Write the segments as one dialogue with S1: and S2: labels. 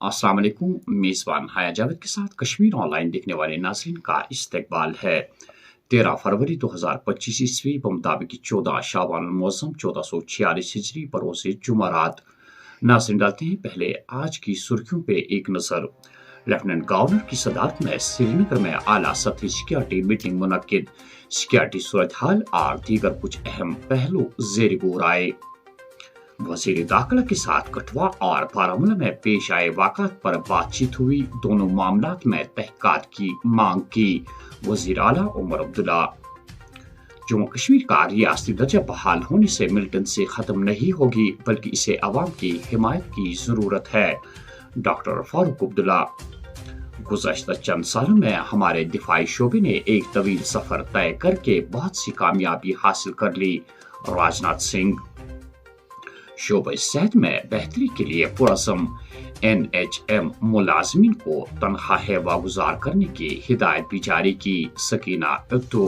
S1: अस्सलाम वालेकुम। मेज़बान हाया जावेद के साथ कश्मीर ऑनलाइन देखने वाले नाज़रीन का इस्तकबाल है। 13 फरवरी 2025 ईस्वी मुताबिक 14 शाबान मौसम 1446 हिजरी बरोज़ जुमेरात। नाज़रीन डालते हैं पहले आज की सुर्खियों पे एक नज़र। लेफ्टिनेंट गवर्नर की सदारत में श्रीनगर में आला सतही सिक्योरिटी मीटिंग मुनक्किद। सिक्योरिटी सूरत हाल और दीगर कुछ अहम पहलू ज़ेर गौर आए। वज़ीर दाखिला के साथ कठुआ और बारामूला में पेश आए वाक़ात पर बातचीत हुई। दोनों मामलात में तहक़ीक़ात की मांग की। वज़ीर आला उमर अब्दुल्ला। जम्मू कश्मीर का रियासती दर्जा बहाल होने से मिलिटेंसी खत्म नहीं होगी बल्कि इसे अवाम की हिमायत की जरूरत है। डॉक्टर फारूक अब्दुल्ला। गुज़श्ता चंद सालों में हमारे दिफाई शोबे ने एक तवील सफर तय करके बहुत सी कामयाबी हासिल कर ली। राजनाथ सिंह। शोबे सेहत में बेहतरी के लिए पुरज़म NHM मुलाजमीन को तनख्वाहें वागुजार करने की हिदायत भी जारी की। सकीना अब्दू।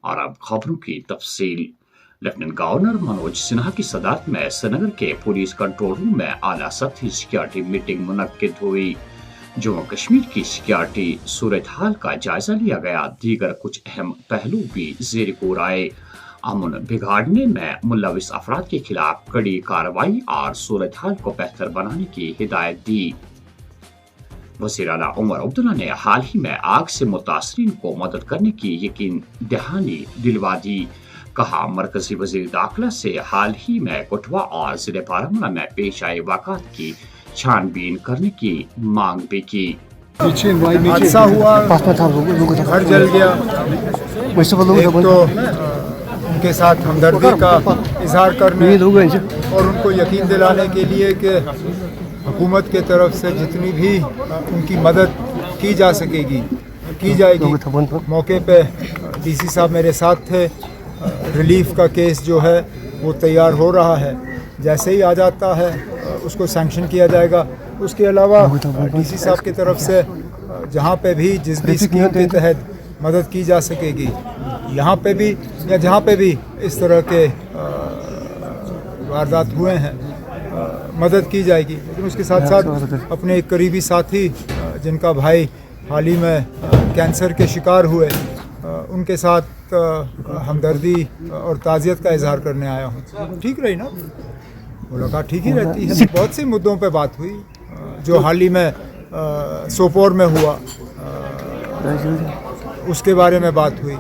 S1: और अब खबरों की तफसील। लेफ्टिनेंट गवर्नर मनोज सिन्हा की सदारत में श्रीनगर के पुलिस कंट्रोल रूम में आला सतही सिक्योरिटी मीटिंग मुनक्किद हुई। जम्मू कश्मीर की सिक्योरिटी सूरत हाल का जायजा लिया गया। दीगर कुछ अहम पहलू भी ज़ेर गौर आए। अमन बिगाड़ने में मुलविस अफराद के खिलाफ कड़ी कार्रवाई और सूरत हाल को बेहतर बनाने की हिदायत दी। वज़ीर आला उमर अब्दुल्ला ने हाल ही में आग से मुतासरीन को मदद करने की यकीन दहानी दिलवा दी। कहा मरकजी वज़ीर दाखिला से हाल ही में कठुआ और जिले बारामूला में पेश आए वाक़ात की छानबीन करने की मांग भी की।
S2: हादसा हुआ, घर जल गया। एक तो उनके साथ हमदर्दी का इजहार करने और उनको यकीन दिलाने के लिए कि हुकूमत के तरफ से जितनी भी उनकी मदद की जा सकेगी की जाएगी। मौके पे DC साहब मेरे साथ थे। रिलीफ का केस जो है वो तैयार हो रहा है। जैसे ही आ जाता है उसको सैंक्शन किया जाएगा। उसके अलावा DC साहब की तरफ से जहाँ पे भी जिस भी स्कीम के तहत मदद की जा सकेगी, यहाँ पे भी या जहाँ पे भी इस तरह के वारदात हुए हैं मदद की जाएगी। लेकिन उसके साथ साथ अपने एक करीबी साथी जिनका भाई हाल ही में कैंसर के शिकार हुए, उनके साथ हमदर्दी और ताज़ियत का इजहार करने आया हूँ। ठीक रही ना मुलाकात? ठीक ही रहती है। बहुत से मुद्दों पे बात हुई। जो हाल ही में सोपोर में हुआ उसके बारे में बात हुई।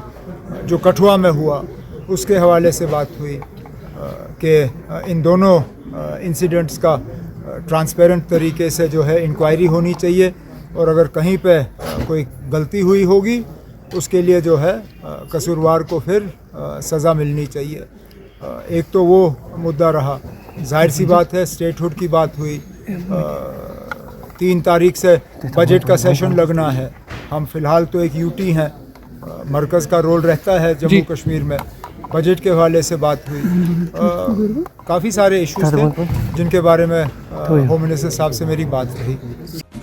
S2: जो कठुआ में हुआ उसके हवाले से बात हुई कि इन दोनों इंसिडेंट्स का ट्रांसपेरेंट तरीके से जो है इंक्वायरी होनी चाहिए और अगर कहीं पे कोई गलती हुई होगी उसके लिए जो है कसूरवार को फिर सज़ा मिलनी चाहिए। एक तो वो मुद्दा रहा। जाहिर सी बात है स्टेटहुड की बात हुई। 3 तारीख से बजट का सेशन लगना है। हम फ़िलहाल तो एक UT हैं। मरकज़ का रोल रहता है जम्मू कश्मीर में। बजट के हवाले से बात हुई। काफ़ी सारे इश्यूज थे जिनके बारे में होम मिनिस्टर साहब से मेरी बात रही।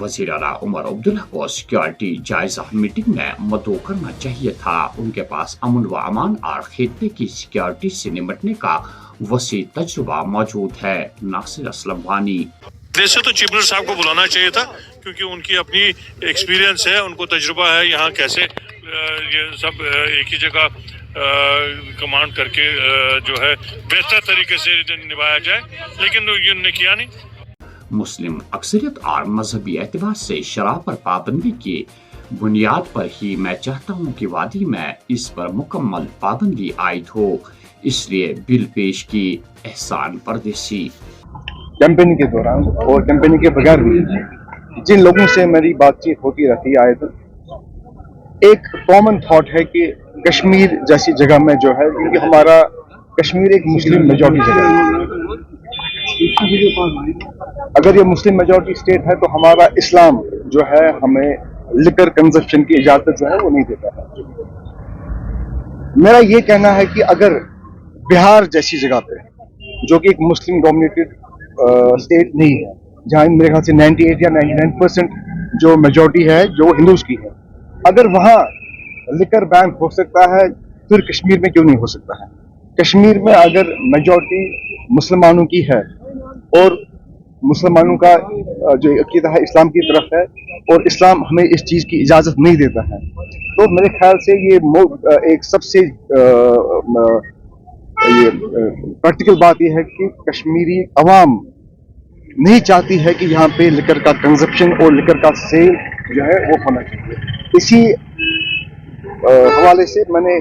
S1: वज़ीर आला उमर अब्दुल्ला को सिक्योरिटी जायजा मीटिंग में मदऊ करना चाहिए था। उनके पास अमन व अमान और खित्ते की सिक्योरिटी से निपटने का वसी तजुर्बा मौजूद है। नासिर असलम वानी।
S3: वैसे तो चीफ मिनिस्टर साहब को बुलाना चाहिए था क्योंकि उनकी अपनी एक्सपीरियंस है, उनको तजुर्बा है यहाँ कैसे ये सब एक ही जगह कमांड करके जो है बेहतर तरीके से निभाया जाए, लेकिन उन्होंने किया नहीं।
S1: मुस्लिम अक्सरियत और मजहबी एतबार से शराब पर पाबंदी की बुनियाद पर ही मैं चाहता हूँ कि वादी में इस पर मुकम्मल पाबंदी आयद हो, इसलिए बिल पेश की। एहसान परदेसी।
S4: कैंपेनिंग के दौरान और कैंपेनिंग के बगैर भी जिन लोगों से मेरी बातचीत होती रहती है, एक कॉमन थॉट है कि कश्मीर जैसी जगह में जो है, क्योंकि हमारा कश्मीर एक मुस्लिम मेजॉरिटी जगह है, अगर ये मुस्लिम मेजॉरिटी स्टेट है तो हमारा इस्लाम जो है हमें लिकर कंजप्शन की इजाजत जो है वो नहीं देता है। मेरा ये कहना है कि अगर बिहार जैसी जगह पे जो कि एक मुस्लिम डोमिनेटेड स्टेट नहीं है, जहाँ मेरे ख्याल से 98 या 99% जो मेजॉरिटी है जो हिंदूज की है, अगर वहाँ लिकर बैन हो सकता है फिर कश्मीर में क्यों नहीं हो सकता है? कश्मीर में अगर मेजॉरिटी मुसलमानों की है और मुसलमानों का जो अकीदा है इस्लाम की तरफ है और इस्लाम हमें इस चीज़ की इजाज़त नहीं देता है। तो मेरे ख्याल से ये एक सबसे प्रैक्टिकल बात यह है कि कश्मीरी अवाम नहीं चाहती है कि यहाँ पे लिकर का कंजप्शन और लिकर का सेल जो है वो होना चाहिए। इसी हवाले से मैंने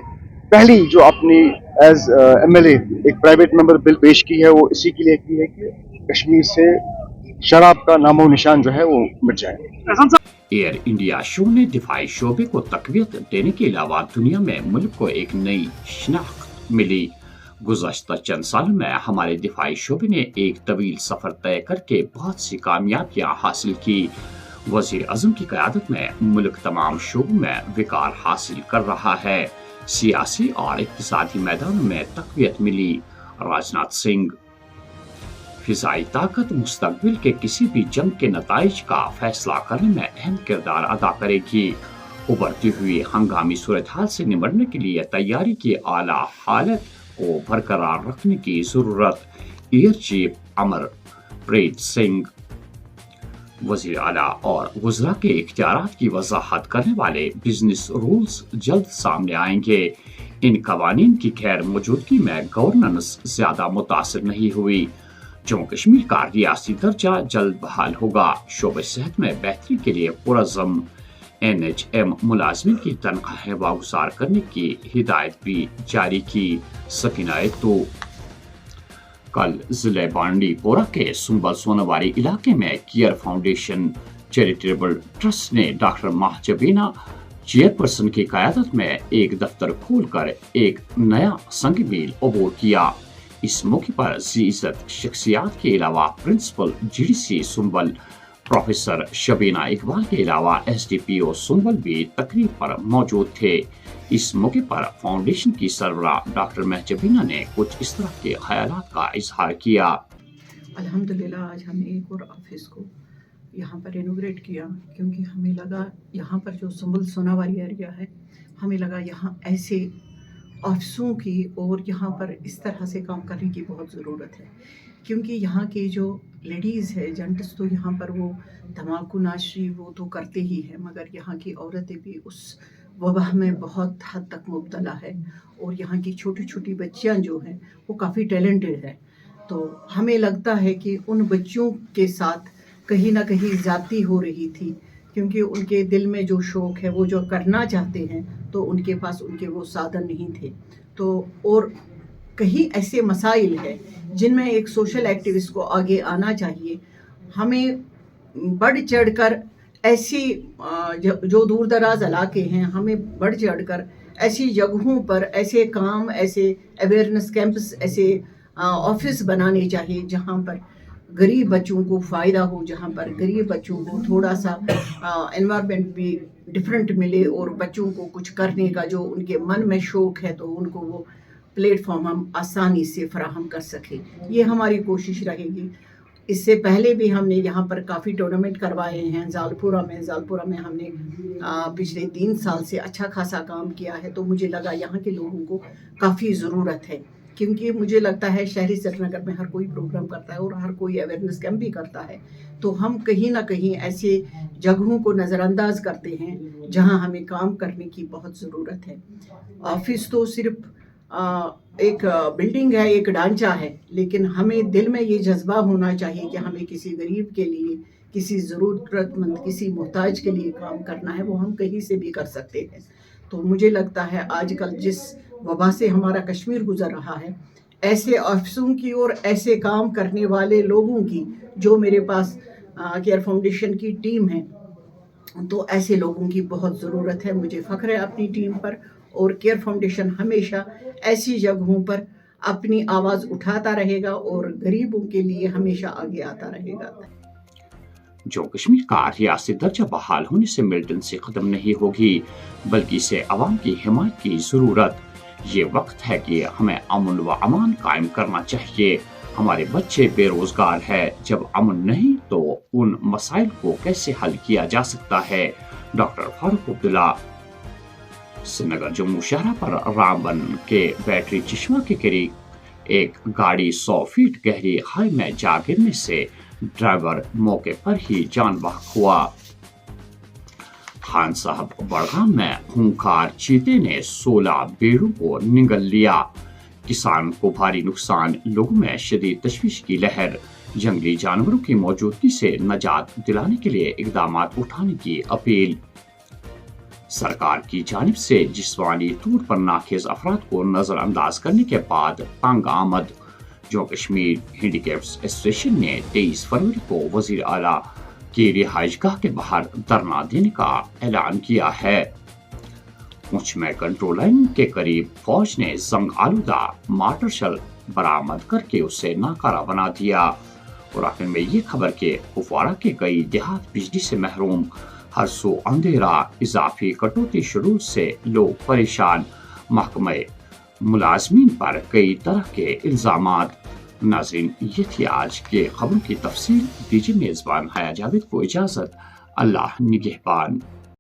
S4: पहली जो अपनी एज MLA एक प्राइवेट मेंबर बिल पेश की है वो इसी के लिए की है कि कश्मीर से शराब का नामो निशान जो है वो मिट जाए।
S1: एयर इंडिया शो ने दिफाई शोबे को तकवीत देने के अलावा दुनिया में मुल्क को एक नई शनाख्त मिली। गुज़श्ता चंद सालों में हमारे दिफाई शोबे ने एक तवील सफर तय करके बहुत सी कामयाबियां हासिल की। वज़ीर आज़म की क़यादत में मुल्क तमाम शोबों में विकार हासिल कर रहा है। सियासी और इक़्तिसादी मैदानों में तक़वियत मिली। राजनाथ सिंह फ़िज़ाई ताकत मुस्तक़बिल के किसी भी जंग के नताइज का फैसला करने में अहम किरदार अदा करेगी। उभरती हुई हंगामी सूरत हाल से निपटने के लिए तैयारी की आला हालत को बरकरार रखने की ज़रूरत। एयर चीफ अमरप्रीत सिंह वज़ीर आला और वज़रा के इख्तियारात की वज़ाहत करने वाले बिजनेस रूल्स जल्द सामने आएंगे। इन कवानीन की खैर मौजूदगी में गवर्नेंस ज्यादा मुतासिर नहीं हुई। जम्मू कश्मीर का रियासी दर्जा जल्द बहाल होगा। शोबे सेहत में बेहतरी के लिए पुरज़म NHM मुलाजमिन की तनख्वाहें वागुजार करने की हिदायत भी जारी की। सकीना तो कल जिले बांडीपोरा के सुंबल सोनावारी इलाके में केयर फाउंडेशन चैरिटेबल ट्रस्ट ने डॉक्टर महजबीना चेयरपर्सन की क़यादत में एक दफ्तर खोलकर एक नया संग मील अबूर किया। इस मौके पर इज़्ज़त शख्सियात के अलावा principal GDC Sumbal professor Shabina Iqbal के अलावा SDPO सुंबल भी तकरीब पर मौजूद थे। इस मौके पर फाउंडेशन की सरबराह डॉक्टर महजबीना ने कुछ इस तरह के ख्यालात का इजहार किया।
S5: अल्हम्दुलिल्लाह आज हमने एक और ऑफिस को यहाँ पर इनोग्रेट किया, क्योंकि हमें लगा यहाँ पर जो सुंबल सोनावारी एरिया है, हमें लगा यहाँ ऐसे ऑफिसों की और यहाँ पर इस तरह से काम करने की बहुत ज़रूरत है। क्योंकि यहाँ के जो लेडीज़ है जेंट्स तो यहाँ पर वो तम्बाकू नाशी वो तो करते ही हैं, मगर यहाँ की औरतें भी उस वबा में बहुत हद तक मुब्तला है। और यहाँ की छोटी छोटी बच्चियाँ जो हैं वो काफ़ी टैलेंटेड है। तो हमें लगता है कि उन बच्चियों के साथ कहीं ना कहीं ज़्यादती हो रही थी, क्योंकि उनके दिल में जो शौक़ है वो जो करना चाहते हैं तो उनके पास उनके वो साधन नहीं थे। तो और कहीं ऐसे मसाइल हैं जिनमें एक सोशल एक्टिविस्ट को आगे आना चाहिए। हमें बढ़ चढ़ कर ऐसी जो दूर दराज इलाके हैं, हमें बढ़ चढ़ कर ऐसी जगहों पर ऐसे काम, ऐसे अवेयरनेस कैंप्स, ऐसे ऑफिस बनाने चाहिए जहाँ पर गरीब बच्चों को फ़ायदा हो, जहाँ पर गरीब बच्चों को थोड़ा सा एनवायरनमेंट भी डिफरेंट मिले और बच्चों को कुछ करने का जो उनके मन में शौक़ है तो उनको वो प्लेटफॉर्म हम आसानी से फराहम कर सके। ये हमारी कोशिश रहेगी। इससे पहले भी हमने यहाँ पर काफ़ी टूर्नामेंट करवाए हैं। जालपुरा में हमने पिछले 3 साल से अच्छा खासा काम किया है। तो मुझे लगा यहाँ के लोगों को काफ़ी ज़रूरत है, क्योंकि मुझे लगता है शहरी श्रीनगर में हर कोई प्रोग्राम करता है और हर कोई अवेयरनेस कैंप भी करता है। तो हम कहीं ना कहीं ऐसे जगहों को नज़रअंदाज करते हैं जहाँ हमें काम करने की बहुत ज़रूरत है। ऑफिस तो सिर्फ एक बिल्डिंग है, एक ढांचा है, लेकिन हमें दिल में ये जज्बा होना चाहिए कि हमें किसी गरीब के लिए, किसी ज़रूरतमंद, किसी मोहताज के लिए काम करना है। वो हम कहीं से भी कर सकते हैं। तो मुझे लगता है आजकल जिस वबा से हमारा कश्मीर गुजर रहा है, ऐसे ऑफिसों की और ऐसे काम करने वाले लोगों की, जो मेरे पास केयर फाउंडेशन की टीम है, तो ऐसे लोगों की बहुत ज़रूरत है। मुझे फ़ख्र है अपनी टीम पर, और केयर फाउंडेशन हमेशा ऐसी जगहों पर अपनी आवाज़ उठाता रहेगा और गरीबों के लिए हमेशा आगे आता रहेगा।
S1: जो कश्मीर का रियासी दर्जा बहाल होने से मिलिटेंसी खत्म नहीं होगी, बल्कि इसे अवाम की हिमायत की ज़रूरत। ये वक्त है कि हमें अमन व अमान कायम करना चाहिए। हमारे बच्चे बेरोजगार है, जब अमन नहीं तो उन मसाइल को कैसे हल किया जा सकता है। डॉक्टर फारूक अब्दुल्ला। श्रीनगर जम्मू शहर पर रामबन के बैटरी चश्मा के करीब एक गाड़ी 100 फीट गहरी खाई में जा गिरने से ड्राइवर मौके पर ही जान बहक हुआ। खान साहब बड़गाम में खूंखार चीते ने 16 भेड़ों को निगल लिया। किसान को भारी नुकसान, लोगों में शदीद तशवीश की लहर। जंगली जानवरों की मौजूदगी से निजात दिलाने के लिए इकदाम उठाने की अपील। सरकार की जानिब से जिस्मानी तौर पर नाखेज अफराद को नजरअंदाज करने के बाद तंग आमद। जम्मू कश्मीर हैंडीकैप्स एसोसिएशन ने 23 फरवरी को वजीर आला की रिहाइशगाह के बाहर धरना देने का ऐलान किया है। पुंछ में कंट्रोल लाइन के करीब फौज ने जंग आलूदा मार्टर शेल बरामद करके उसे नाकारा बना दिया। और आखिर में ये खबर के कुपवाड़ा के कई देहात बिजली से महरूम, हर सू अंधेरा, इजाफी कटौती शेड्यूल से लोग परेशान, महकमे मुलाजमीन पर कई तरह के इल्जामात। नाज़रीन, ये थी आज के खबरों की तफसील। दीजिए मेजबान हाया जावेद को इजाजत। अल्लाह निगहबान।